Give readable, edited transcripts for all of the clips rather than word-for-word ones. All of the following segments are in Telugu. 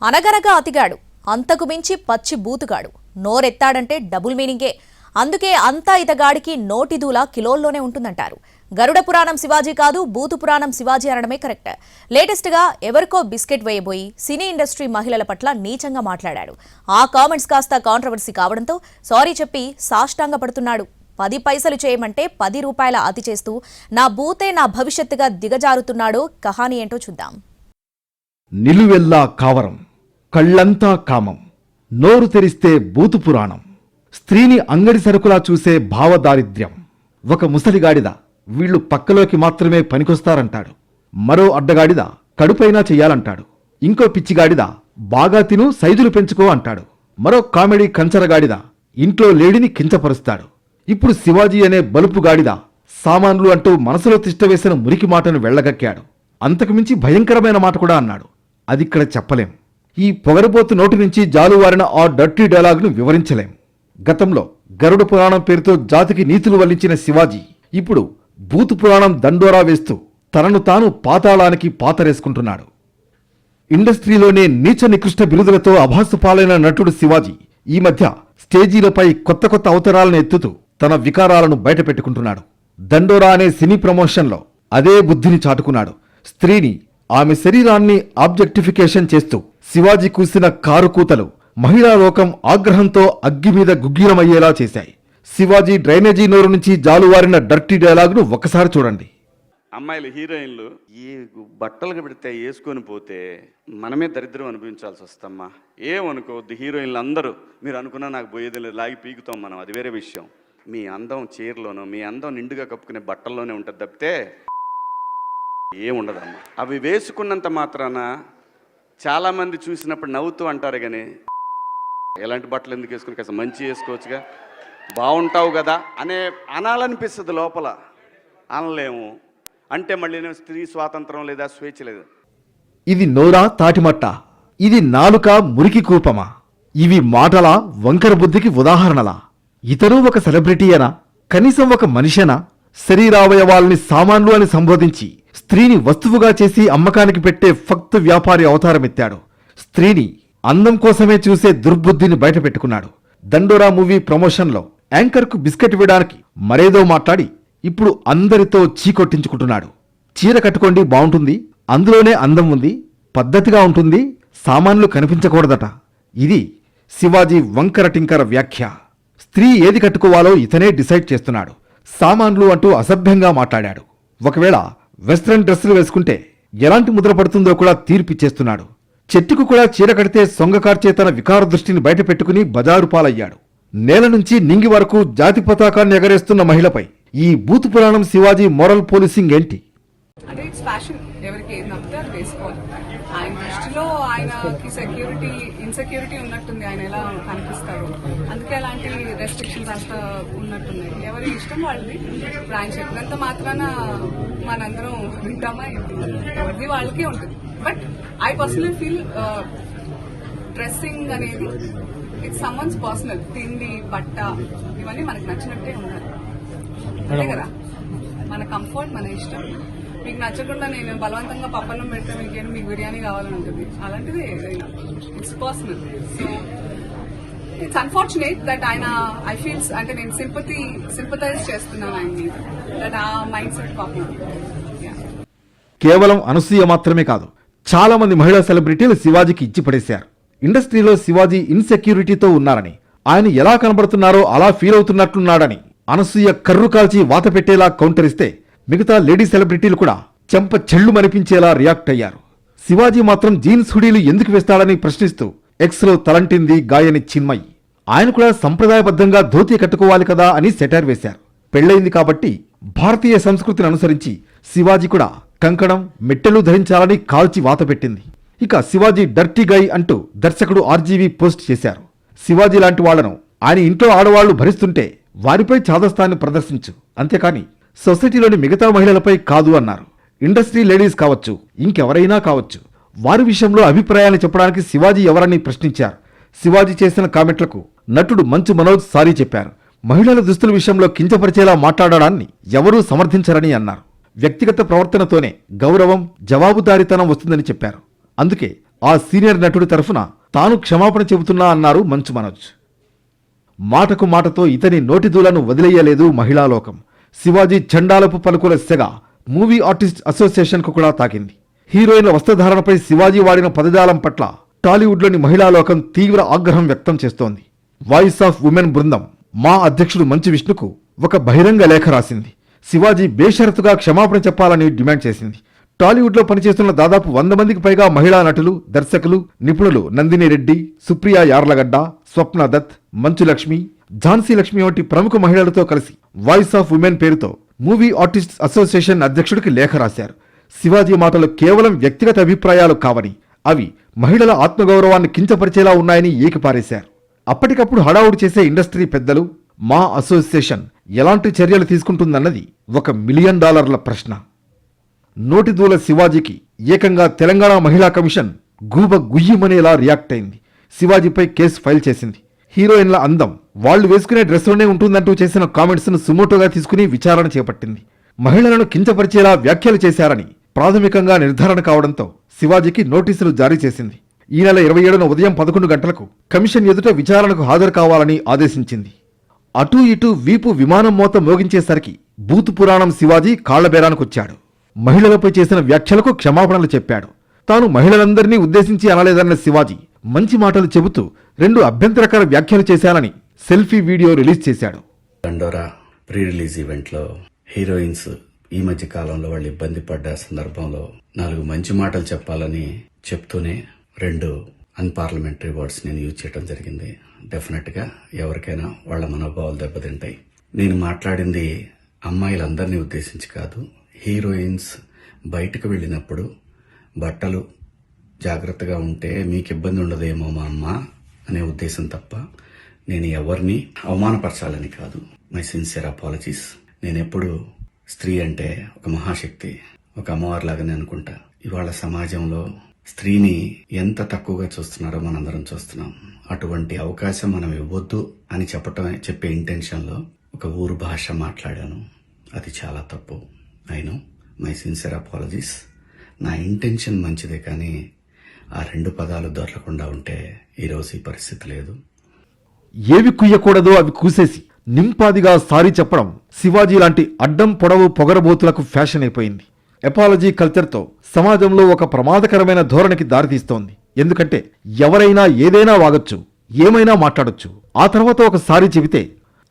అనగనగా అతిగాడు, అంతకు మించి పచ్చి బూతుగాడు. నోరెత్తాడంటే డబుల్ మీనింగే. అందుకే అంతా ఇతగాడికి నోటిదూల కిలోల్లోనే ఉంటుందంటారు. గరుడ పురాణం శివాజీ కాదు, బూతు పురాణం శివాజీ అనడమే కరెక్ట్. లేటెస్ట్ గా ఎవరికో బిస్కెట్ వేయబోయి సినీ ఇండస్ట్రీ మహిళల పట్ల నీచంగా మాట్లాడాడు. ఆ కామెంట్స్ కాస్త కాంట్రవర్సీ కావడంతో సారీ చెప్పి సాష్టాంగ పడుతున్నాడు. 10 పైసలు చేయమంటే 10 రూపాయల అతి చేస్తూ నా బూతే నా భవిష్యత్తుగా దిగజారుతున్నాడు. కహాని ఏంటో చూద్దాం. నిలువెల్లా కావరం, కళ్ళంతా కామం, నోరు తెరిస్తే బూతు పురాణం, స్త్రీని అంగడి సరుకులా చూసే భావదారిద్ర్యం. ఒక ముసలిగాడిద వీళ్లు పక్కలోకి మాత్రమే పనికొస్తారంటాడు. మరో అడ్డగాడిద కడుపైనా చెయ్యాలంటాడు. ఇంకో పిచ్చిగాడిద బాగా తిను సైజులు పెంచుకో అంటాడు. మరో కామెడీ కంచరగాడిద ఇంట్లో లేడిని కించపరుస్తాడు. ఇప్పుడు శివాజీ అనే బలుపుగాడిద సామాన్లు అంటూ మనసులో తిష్టవేసిన మురికి మాటను వెళ్లగక్కాడు. అంతకుమించి భయంకరమైన మాట కూడా అన్నాడు. అదిక్కడ చెప్పలేం. ఈ పొగరబోతు నోటి నుంచి జాలువారిన ఆ డర్టీ డైలాగ్ను వివరించలేం. గతంలో గరుడ పురాణం పేరుతో జాతికి నీతులు వల్లించిన శివాజీ ఇప్పుడు బూతు పురాణం దండోరా వేస్తూ తనను తాను పాతాళానికి పాతరేసుకుంటున్నాడు. ఇండస్ట్రీలోనే నీచ నికృష్ట బిరుదులతో అభాసుపాలైన నటుడు శివాజీ ఈ మధ్య స్టేజీలపై కొత్త కొత్త అవతారాలను ఎత్తుతూ తన వికారాలను బయటపెట్టుకుంటున్నాడు. దండోరా అనే సినీ ప్రమోషన్లో అదే బుద్ధిని చాటుకున్నాడు. స్త్రీని, ఆమె శరీరాన్ని ఆబ్జెక్టిఫికేషన్ చేస్తూ శివాజీ కూసిన కారు కూతలు మహిళా లోకం ఆగ్రహంతో అగ్గి మీద గుగ్గీలమయ్యేలా చేశాయి. శివాజీ డ్రైనేజీ నోరు నుంచి జాలువారిన డర్టీ డైలాగ్ను ఒకసారి చూడండి. అమ్మాయిలు హీరోయిన్లు ఈ బట్టలు పెడితే వేసుకొని పోతే మనమే దరిద్రం అనిపించాల్సి వస్తమ్మా. ఏమనుకోవద్దు, హీరోయిన్లు అందరూ మీరు అనుకున్నా నాకు పోయేది లేదు, లాగి పీకుతాం మనం, అది వేరే విషయం. మీ అందం చీరలోనూ మీ అందం నిండుగా కప్పుకునే బట్టల్లోనే ఉంటుంది తప్పితే ఏముండదమ్మా. అవి వేసుకున్నంత మాత్రాన చాలామంది చూసినప్పుడు నవ్వుతూ అంటారు, కానీ ఎలాంటి బట్టలు ఎందుకు వేసుకుని కాస్త మంచి వేసుకోవచ్చుగా, బాగుంటావు కదా అనే అనాలనిపిస్తుంది. లోపల అనలేము. అంటే మళ్ళీ స్త్రీ స్వాతంత్రం లేదా, స్వేచ్ఛ లేదు. ఇది నోరా తాటిమట్ట, ఇది నాలుక మురికి కూపమా? ఇవి మాటలా, వంకర బుద్ధికి ఉదాహరణలా? ఇతను ఒక సెలబ్రిటీయేనా? కనీసం ఒక మనిషేనా? శరీరావయవాల్ని సామాన్లు అని సంబోధించి స్త్రీని వస్తువుగా చేసి అమ్మకానికి పెట్టే ఫక్తు వ్యాపారి అవతారమెత్తాడు. స్త్రీని అందం కోసమే చూసే దుర్బుద్ధిని బయటపెట్టుకున్నాడు. దండోరా మూవీ ప్రమోషన్లో యాంకర్కు బిస్కెట్ ఇవ్వడానికి మరేదో మాట్లాడి ఇప్పుడు అందరితో చీకొట్టించుకుంటున్నాడు. చీర కట్టుకోండి బాగుంటుంది, అందులోనే అందం ఉంది, పద్ధతిగా ఉంటుంది, సామాన్లు కనిపించకూడదట. ఇది శివాజీ వంకర టింకర వ్యాఖ్య. స్త్రీ ఏది కట్టుకోవాలో ఇతనే డిసైడ్ చేస్తున్నాడు. సామాన్లు అంటూ అసభ్యంగా మాట్లాడాడు. ఒకవేళ వెస్ట్రన్ డ్రెస్సులు వేసుకుంటే ఎలాంటి ముద్ర పడుతుందో కూడా తీర్పిచ్చేస్తున్నాడు. చెట్టుకు కూడా చీర కడితే సొంగకార్చే తన వికార దృష్టిని బయటపెట్టుకుని బజారు పాలయ్యాడు. నేల నుంచి నింగి వరకు జాతి పతాకాన్ని ఎగరేస్తున్న మహిళపై ఈ బూతు పురాణం శివాజీ మోరల్ పోలీసింగ్ ఏంటి? అంటే ఇట్స్ ఫ్యాషన్, ఎవరికి ఏం నచ్చితే అది వేసుకోవాలి. ఆయన దృష్టిలో ఆయనకి ఇన్సెక్యూరిటీ ఉన్నట్టుంది, ఆయన ఎలా కనిపిస్తారు, అందుకే అలాంటి రెస్ట్రిక్షన్స్ అంతా ఉన్నట్టున్నాయి. ఎవరి ఇష్టం వాళ్ళది. ఇప్పుడు ఆయన చెప్పినంత మాత్రాన మనందరం వింటామా? ఎవరిది వాళ్ళకే ఉంటుంది. But I personally feel dressing అనేది ఇట్స్ సమ్వన్స్ పర్సనల్. తిండి, బట్ట ఇవన్నీ మనకు నచ్చినట్టే ఉండాలి, అంతే కదా. మన కంఫర్ట్, మన ఇష్టం. మీకు నచ్చకుండా నేను బలవంతంగా పప్పన్నం పెడితే మీకు బిర్యానీ కావాలని ఉంటుంది. అలాంటిది ఏదైనా it's personal. So it's unfortunate that ఆయన ఐ ఫీల్స్ అంటే నేను సింపథైజ్ చేస్తున్నాను ఆయన మీద, దట్ ఆ మైండ్ సెట్ పాపం. కేవలం అనసూయ మాత్రమే కాదు, చాలా మంది మహిళా సెలబ్రిటీలు శివాజీకి ఇచ్చి పడేశారు. ఇండస్ట్రీలో శివాజీ ఇన్సెక్యూరిటీతో ఉన్నారని, ఆయన ఎలా కనబడుతున్నారో అలా ఫీల్ అవుతున్నట్లున్నాడని అనసూయ కర్రు కాల్చి వాత పెట్టేలా కౌంటర్ ఇస్తే మిగతా లేడీ సెలబ్రిటీలు కూడా చెంప చెళ్లుమనిపించేలా రియాక్ట్ అయ్యారు. శివాజీ మాత్రం జీన్స్ హుడీలు ఎందుకు వేస్తాడని ప్రశ్నిస్తూ ఎక్స్లో తలంటింది గాయని చిన్మయి. ఆయన కూడా సంప్రదాయబద్ధంగా ధోతి కట్టుకోవాలి కదా అని సెటైర్ వేశారు. పెళ్లైంది కాబట్టి భారతీయ సంస్కృతిని అనుసరించి శివాజీ కూడా కంకణం, మెట్టెలు ధరించాలని కాల్చి వాత పెట్టింది. ఇక శివాజీ డర్టీ గై అంటూ దర్శకుడు ఆర్జీవీ పోస్ట్ చేశారు. శివాజీ లాంటి వాళ్లను ఆయన ఇంట్లో ఆడవాళ్లు భరిస్తుంటే వారిపై చాదస్తాన్ని ప్రదర్శించు, అంతేకాని సొసైటీలోని మిగతా మహిళలపై కాదు అన్నారు. ఇండస్ట్రీ లేడీస్ కావచ్చు, ఇంకెవరైనా కావచ్చు, వారి విషయంలో అభిప్రాయాన్ని చెప్పడానికి శివాజీ ఎవరని ప్రశ్నించారు. శివాజీ చేసిన కామెంట్లకు నటుడు మంచు మనోజ్ సారీ చెప్పారు. మహిళల దుస్తుల విషయంలో కించపరిచేలా మాట్లాడడాన్ని ఎవరూ సమర్థించరని అన్నారు. వ్యక్తిగత ప్రవర్తనతోనే గౌరవం, జవాబుదారీతనం వస్తుందని చెప్పారు. అందుకే ఆ సీనియర్ నటుడి తరఫున తాను క్షమాపణ చెబుతున్నా అన్నారు మంచు మనోజ్. మాటకు మాటతో ఇతని నోటిదూలను వదిలేయలేదు మహిళా లోకం. శివాజీ చండాలపు పలుకుల సెగ మూవీ ఆర్టిస్ట్ అసోసియేషన్కు కూడా తాకింది. హీరోయిన్ల వస్త్రధారణపై శివాజీ వాడిన పదజాలం పట్ల టాలీవుడ్లోని మహిళా లోకం తీవ్ర ఆగ్రహం వ్యక్తం చేస్తోంది. వాయిస్ ఆఫ్ ఉమెన్ బృందం మా అధ్యక్షుడు మంచు విష్ణుకు ఒక బహిరంగ లేఖ రాసింది. శివాజీ బేషరతుగా క్షమాపణ చెప్పాలని డిమాండ్ చేసింది. టాలీవుడ్లో పనిచేస్తున్న దాదాపు 100 మందికి పైగా మహిళా నటులు, దర్శకులు, నిపుణులు నందిని రెడ్డి, సుప్రియా యార్లగడ్డ, స్వప్న దత్, మంచు లక్ష్మి, ఝాన్సీ లక్ష్మి వంటి ప్రముఖ మహిళలతో కలిసి వాయిస్ ఆఫ్ ఉమెన్ పేరుతో మూవీ ఆర్టిస్ట్ అసోసియేషన్ అధ్యక్షుడికి లేఖ రాశారు. శివాజీ మాటలు కేవలం వ్యక్తిగత అభిప్రాయాలు కావని, అవి మహిళల ఆత్మగౌరవాన్ని కించపరిచేలా ఉన్నాయని ఏకిపారేశారు. అప్పటికప్పుడు హడావుడి చేసే ఇండస్ట్రీ పెద్దలు మా అసోసియేషన్ ఎలాంటి చర్యలు తీసుకుంటుందన్నది $1 మిలియన్ ప్రశ్న. నోటిదూల శివాజీకి ఏకంగా తెలంగాణ మహిళా కమిషన్ గూబ గుయ్యమనేలా రియాక్ట్ అయింది. శివాజీపై కేసు ఫైల్ చేసింది. హీరోయిన్ల అందం వాళ్లు వేసుకునే డ్రెస్లోనే ఉంటుందంటూ చేసిన కామెంట్స్ ను సుమోటోగా తీసుకుని విచారణ చేపట్టింది. మహిళలను కించపరిచేలా వ్యాఖ్యలు చేశారని ప్రాథమికంగా నిర్ధారణ కావడంతో శివాజీకి నోటీసులు జారీ చేసింది. ఈ నెల 27న ఉదయం 11 గంటలకు కమిషన్ ఎదుట విచారణకు హాజరు కావాలని ఆదేశించింది. అటూ ఇటూ వీపు విమానం మోత మోగించేసరికి బూతు పురాణం శివాజీ కాళ్లబేరానికొచ్చాడు. మహిళలపై చేసిన వ్యాఖ్యలకు క్షమాపణలు చెప్పాడు. తాను మహిళలందరినీ ఉద్దేశించి అనలేదన్న శివాజీ మంచి మాటలు చెబుతూ 2 అభ్యంతరకర వ్యాఖ్యలు చేశానని సెల్ఫీ వీడియో రిలీజ్ చేశాడు. దండోరా ప్రీ రిలీజ్ ఈవెంట్లో హీరోయిన్స్ ఈ మధ్య కాలంలో వాళ్ళు ఇబ్బంది పడ్డ సందర్భంలో 4 మంచి మాటలు చెప్పాలని చెప్తూనే 2 అన్పార్లమెంటరీ వర్డ్స్ నేను యూజ్ చేయడం జరిగింది. డెఫినెట్ గా ఎవరికైనా వాళ్ళ మనోభావాలు దెబ్బతింటాయి. నేను మాట్లాడింది అమ్మాయిలందరినీ ఉద్దేశించి కాదు. హీరోయిన్స్ బయటకు వెళ్ళినప్పుడు బట్టలు జాగ్రత్తగా ఉంటే మీకు ఇబ్బంది ఉండదేమో మా అమ్మ అనే ఉద్దేశం తప్ప నేను ఎవరిని అవమానపరచాలని కాదు. My sincere apologies. నేనెప్పుడు స్త్రీ అంటే ఒక మహాశక్తి, ఒక అమ్మవారిలాగానే అనుకుంటా. ఇవాళ సమాజంలో స్త్రీని ఎంత తక్కువగా చూస్తున్నారో మనందరం చూస్తున్నాం. అటువంటి అవకాశం మనం ఇవ్వద్దు అని చెప్పే ఇంటెన్షన్లో ఒక ఊరు భాష మాట్లాడాను. అది చాలా తప్పు. I know, my sincere apologies. నా ఇంటెన్షన్ మంచిదే, కానీ ఆ 2 పదాలు దొరకకుండా ఉంటే ఈరోజు ఈ పరిస్థితి లేదు. ఏవి కుయ్యకూడదో అవి కూసేసి నింపాదిగా సారీ చెప్పడం శివాజీ లాంటి అడ్డం పొడవు పొగరబోతులకు ఫ్యాషన్ అయిపోయింది. ఎపాలజీ కల్చర్తో సమాజంలో ఒక ప్రమాదకరమైన ధోరణికి దారితీస్తోంది. ఎందుకంటే ఎవరైనా ఏదైనా వాగొచ్చు, ఏమైనా మాట్లాడొచ్చు. ఆ తర్వాత ఒక సారీ చెబితే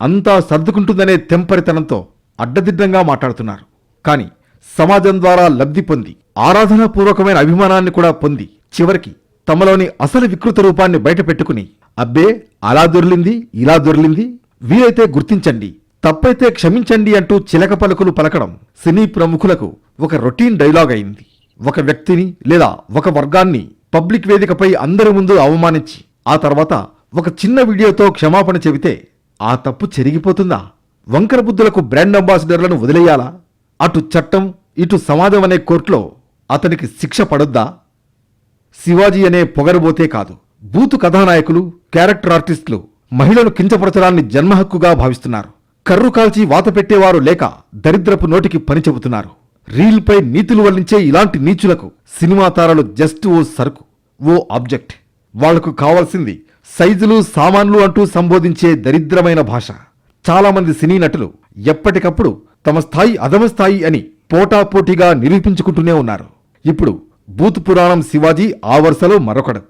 అంతా సర్దుకుంటుందనే తెంపరితనంతో అడ్డదిడ్డంగా మాట్లాడుతున్నారు. కానీ సమాజం ద్వారా లబ్ధి పొంది ఆరాధనాపూర్వకమైన అభిమానాన్ని కూడా పొంది చివరికి తమలోని అసలు వికృత రూపాన్ని బయటపెట్టుకుని అబ్బే అలా దొర్లింది, ఇలా దొర్లింది, వీలైతే గుర్తించండి, తప్పైతే క్షమించండి అంటూ చిలక పలుకులు పలకడం సినీ ప్రముఖులకు ఒక రొటీన్ డైలాగ్ అయింది. ఒక వ్యక్తిని లేదా ఒక వర్గాన్ని పబ్లిక్ వేదికపై అందరి ముందు అవమానించి ఆ తర్వాత ఒక చిన్న వీడియోతో క్షమాపణ చెబితే ఆ తప్పు చెరిగిపోతుందా? వంకర బుద్ధులకు బ్రాండ్ అంబాసిడర్లను వదిలేయాలా? అటు చట్టం ఇటు సమాజం అనే కోర్టులో అతనికి శిక్ష పడొద్దా? శివాజీ అనే పొగరబోతే కాదు, బూతు కథానాయకులు, క్యారెక్టర్ ఆర్టిస్టులు మహిళలు కించపరచడాన్ని జన్మహక్కుగా భావిస్తున్నారు. కర్రు కాల్చి వాత పెట్టేవారు లేక దరిద్రపు నోటికి పని చెబుతున్నారు. రీల్పై నీతులు వల్లించే ఇలాంటి నీచులకు సినిమా తారలు జస్ట్ ఓ సరుకు, ఓ ఆబ్జెక్ట్. వాళ్లకు కావాల్సింది సైజులు, సామాన్లు అంటూ సంబోధించే దరిద్రమైన భాష. చాలామంది సినీ నటులు ఎప్పటికప్పుడు తమ స్థాయి అధమ స్థాయి అని పోటాపోటీగా నిరూపించుకుంటూనే ఉన్నారు. ఇప్పుడు బూతు పురాణం శివాజీ ఆ వరుసలో మరొకడు.